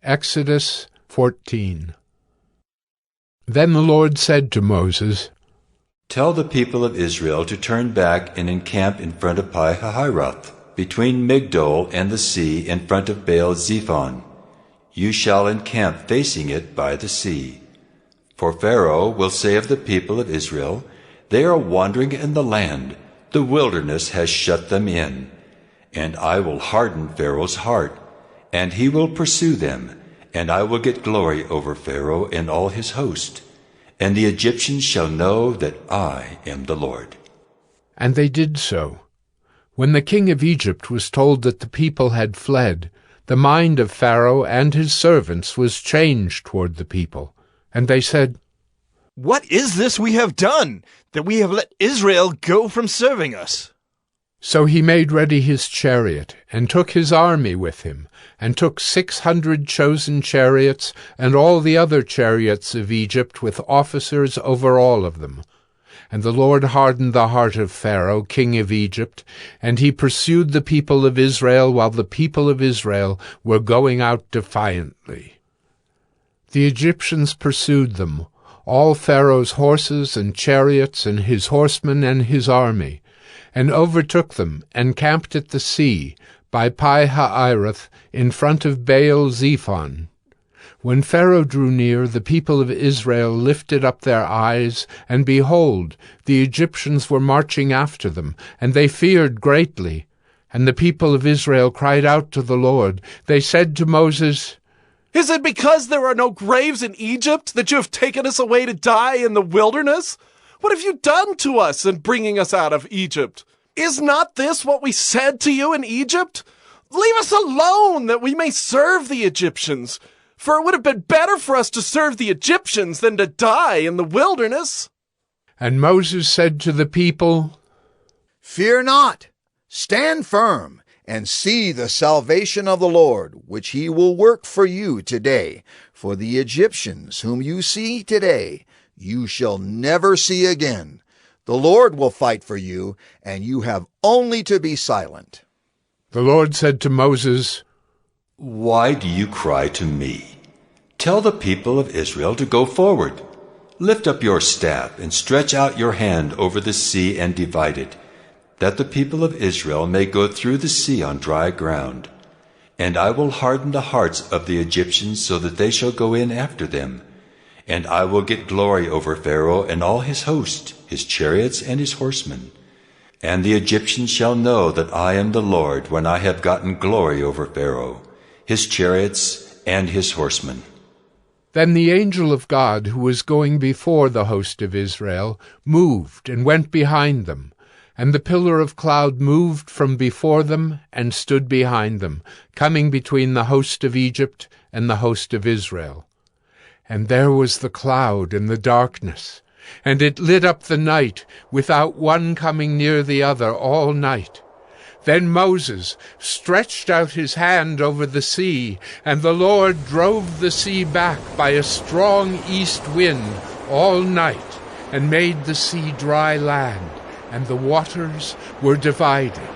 Exodus 14. Then the Lord said to Moses, Tell the people of Israel to turn back and encamp in front of Pi-hahiroth, between Migdol and the sea in front of Baal-zephon. You shall encamp facing it by the sea. For Pharaoh will say of the people of Israel, They are wandering in the land, the wilderness has shut them in. And I will harden Pharaoh's heart, and he will pursue them, and I will get glory over Pharaoh and all his host. And the Egyptians shall know that I am the Lord. And they did so. When the king of Egypt was told that the people had fled, the mind of Pharaoh and his servants was changed toward the people. And they said, What is this we have done, that we have let Israel go from serving us? So he made ready his chariot, and took his army with him, and took 600 chosen chariots, and all the other chariots of Egypt, with officers over all of them. And the Lord hardened the heart of Pharaoh, king of Egypt, and he pursued the people of Israel, while the people of Israel were going out defiantly. The Egyptians pursued them, all Pharaoh's horses and chariots, and his horsemen and his army, and overtook them, and camped at the sea, by Pi-hahiroth, in front of Baal-zephon. When Pharaoh drew near, the people of Israel lifted up their eyes, and behold, the Egyptians were marching after them, and they feared greatly. And the people of Israel cried out to the Lord. They said to Moses, Is it because there are no graves in Egypt that you have taken us away to die in the wilderness? What have you done to us in bringing us out of Egypt? Is not this what we said to you in Egypt? Leave us alone, that we may serve the Egyptians. For it would have been better for us to serve the Egyptians than to die in the wilderness. And Moses said to the people, Fear not, stand firm, and see the salvation of the Lord, which he will work for you today. For the Egyptians whom you see today, you shall never see again. The Lord will fight for you, and you have only to be silent. The Lord said to Moses, Why do you cry to me? Tell the people of Israel to go forward. Lift up your staff and stretch out your hand over the sea and divide it, that the people of Israel may go through the sea on dry ground. And I will harden the hearts of the Egyptians so that they shall go in after them. And I will get glory over Pharaoh and all his host, his chariots and his horsemen. And the Egyptians shall know that I am the Lord when I have gotten glory over Pharaoh, his chariots and his horsemen. Then the angel of God, who was going before the host of Israel, moved and went behind them. And the pillar of cloud moved from before them and stood behind them, coming between the host of Egypt and the host of Israel. And there was the cloud and the darkness, and it lit up the night, without one coming near the other all night. Then Moses stretched out his hand over the sea, and the Lord drove the sea back by a strong east wind all night, and made the sea dry land, and the waters were divided.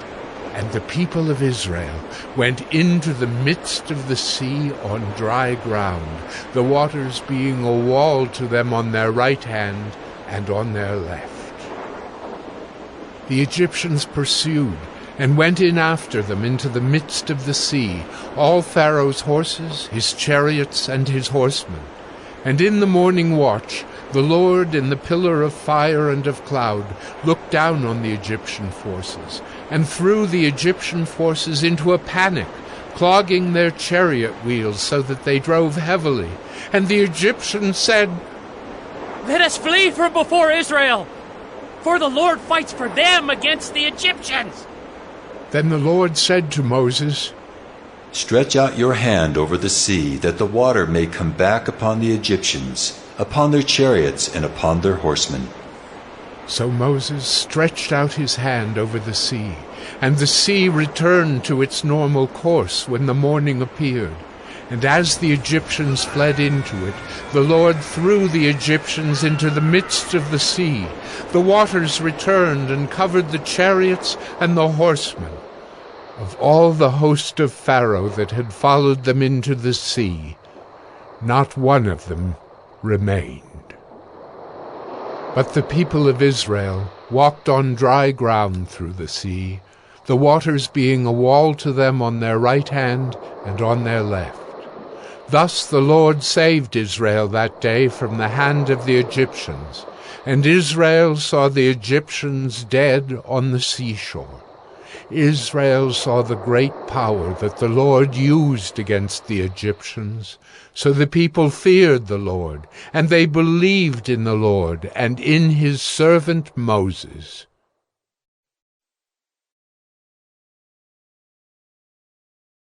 And the people of Israel went into the midst of the sea on dry ground, the waters being a wall to them on their right hand and on their left. The Egyptians pursued and went in after them into the midst of the sea, all Pharaoh's horses, his chariots, and his horsemen. And in the morning watch, the Lord in the pillar of fire and of cloud looked down on the Egyptian forces, and threw the Egyptian forces into a panic, clogging their chariot wheels so that they drove heavily. And the Egyptians said, Let us flee from before Israel, for the Lord fights for them against the Egyptians. Then the Lord said to Moses, Stretch out your hand over the sea, that the water may come back upon the Egyptians, upon their chariots and upon their horsemen. So Moses stretched out his hand over the sea, and the sea returned to its normal course when the morning appeared. And as the Egyptians fled into it, the Lord threw the Egyptians into the midst of the sea. The waters returned and covered the chariots and the horsemen. Of all the host of Pharaoh that had followed them into the sea, not one of them remained. But the people of Israel walked on dry ground through the sea, the waters being a wall to them on their right hand and on their left. Thus the Lord saved Israel that day from the hand of the Egyptians, and Israel saw the Egyptians dead on the seashore. Israel saw the great power that the Lord used against the Egyptians. So the people feared the Lord, and they believed in the Lord and in his servant Moses.